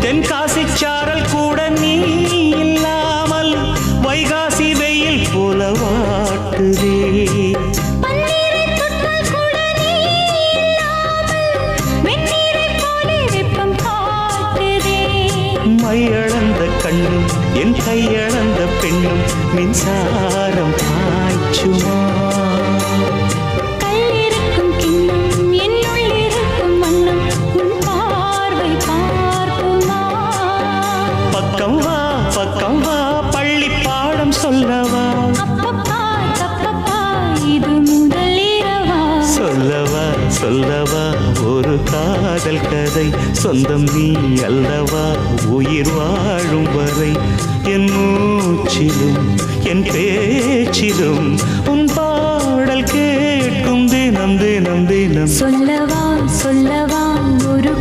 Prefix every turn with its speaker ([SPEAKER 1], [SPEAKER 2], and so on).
[SPEAKER 1] தென்காசி சாரல் கூட நீ இல்லாமல் வைகாசி வெயில் போல வாட்டுதே. மையளந்த கண்ணும் என் கையளந்த பெண்ணும் மின்சாரம் பாய்ச்சுமா.
[SPEAKER 2] கல்லிருக்கும் கிண்ணம் என்னுள் இருக்கும் வண்ணம் உன் பார்வை பார்க்குமா.
[SPEAKER 1] பக்கம் வா பள்ளி பாடம் சொல்லவா.
[SPEAKER 2] அப்பப்பா தப்பப்பா இது முதல் இரவா.
[SPEAKER 1] சொல்லவா ஒரு காதல் கதை சொந்தம் நீ அல்லவா உயிர் வாழும் வரை. என் மூச்சிலும் என் பேச்சிலும் உன் பாடல் கேட்கும் தினம் தினம் தினம்.
[SPEAKER 2] சொல்லவா ஒரு